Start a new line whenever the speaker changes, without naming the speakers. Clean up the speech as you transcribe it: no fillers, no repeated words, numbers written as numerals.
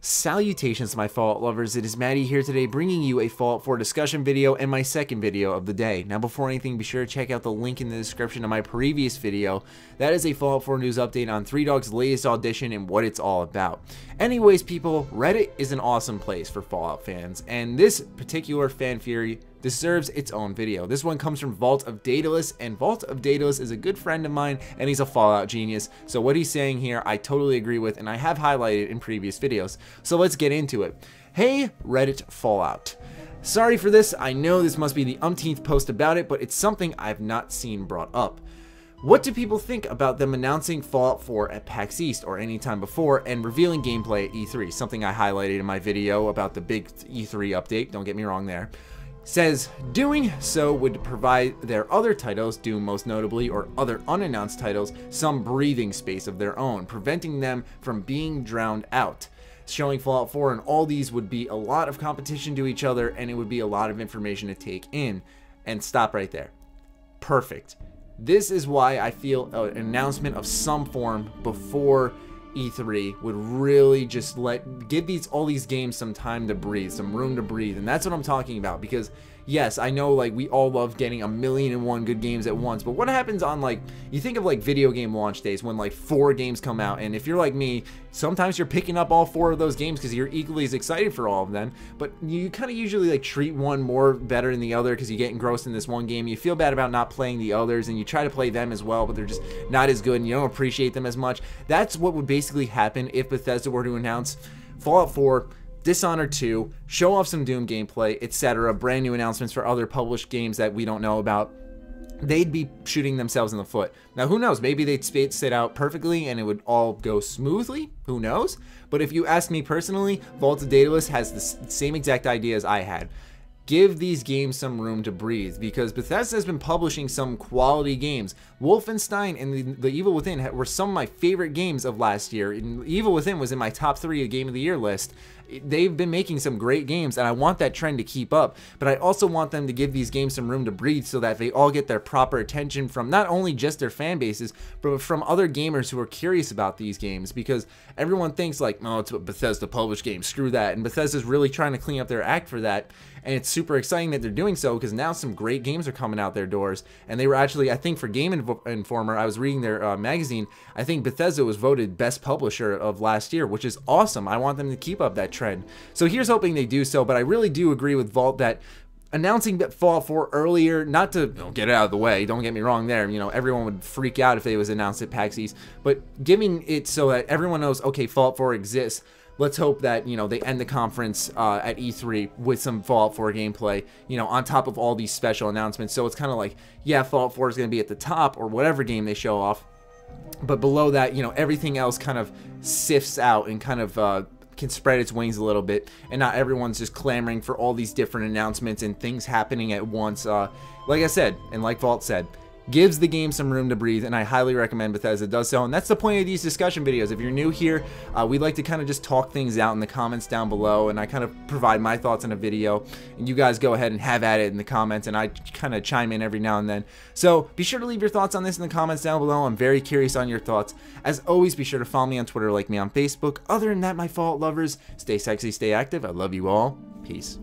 Salutations my Fallout lovers, it is Matty here today bringing you a Fallout 4 discussion video and my second video of the day. Now before anything, be sure to check out the link in the description of my previous video. That is a Fallout 4 news update on Three Dog's latest audition and what it's all about. Anyways people, Reddit is an awesome place for Fallout fans, and this particular fan fury deserves its own video. This one comes from Vault of Daedalus, and Vault of Daedalus is a good friend of mine and he's a Fallout genius, so what he's saying here I totally agree with and I have highlighted in previous videos. So let's get into it. Hey Reddit Fallout. Sorry for this, I know this must be the umpteenth post about it, but it's something I've not seen brought up. What do people think about them announcing Fallout 4 at PAX East or any time before and revealing gameplay at E3? Something I highlighted in my video about the big E3 update, don't get me wrong there. Says, doing so would provide their other titles, Doom most notably, or other unannounced titles, some breathing space of their own, preventing them from being drowned out. Showing Fallout 4 and all these would be a lot of competition to each other, and it would be a lot of information to take in. And stop right there. Perfect. This is why I feel an announcement of some form before E3 would really just give all these games some time to breathe, some room to breathe, and that's what I'm talking about. Because yes, I know like we all love getting 1,000,001 good games at once, but what happens on like, you think of like video game launch days when like 4 games come out, and if you're like me, sometimes you're picking up all 4 of those games because you're equally as excited for all of them, but you kind of usually like treat one more better than the other because you get engrossed in this one game. You feel bad about not playing the others and you try to play them as well, but they're just not as good and you don't appreciate them as much. That's what would basically happen if Bethesda were to announce Fallout 4, Dishonored 2, show off some Doom gameplay, etc., brand new announcements for other published games that we don't know about. They'd be shooting themselves in the foot. Now who knows, maybe they'd space it out perfectly and it would all go smoothly, who knows? But if you ask me personally, Vault of Daedalus has the same exact idea as I had. Give these games some room to breathe, because Bethesda has been publishing some quality games. Wolfenstein and the Evil Within were some of my favorite games of last year. And Evil Within was in my top 3 Game of the Year list. They've been making some great games, and I want that trend to keep up, but I also want them to give these games some room to breathe so that they all get their proper attention from not only just their fan bases, but from other gamers who are curious about these games, because everyone thinks like, oh, it's a Bethesda published game, screw that, and Bethesda's really trying to clean up their act for that, and it's super exciting that they're doing so because now some great games are coming out their doors. And they were actually, I think for Game Informer, I was reading their magazine, I think Bethesda was voted best publisher of last year, which is awesome. I want them to keep up that trend. So here's hoping they do so, but I really do agree with Vault that announcing Fallout 4 earlier, not to get it out of the way, don't get me wrong there, everyone would freak out if it was announced at PAX East, but giving it so that everyone knows, okay, Fallout 4 exists. Let's hope that, they end the conference at E3 with some Fallout 4 gameplay, on top of all these special announcements. So it's kind of like, yeah, Fallout 4 is going to be at the top or whatever game they show off, but below that, everything else kind of sifts out and kind of can spread its wings a little bit, and not everyone's just clamoring for all these different announcements and things happening at once. Like I said, and like Vault said, gives the game some room to breathe, and I highly recommend Bethesda does so. And that's the point of these discussion videos. If you're new here, we like to kind of just talk things out in the comments down below, and I kind of provide my thoughts in a video, and you guys go ahead and have at it in the comments, and I kind of chime in every now and then. So be sure to leave your thoughts on this in the comments down below. I'm very curious on your thoughts. As always, be sure to follow me on Twitter, like me on Facebook. Other than that, my Fallout lovers, stay sexy, stay active. I love you all. Peace.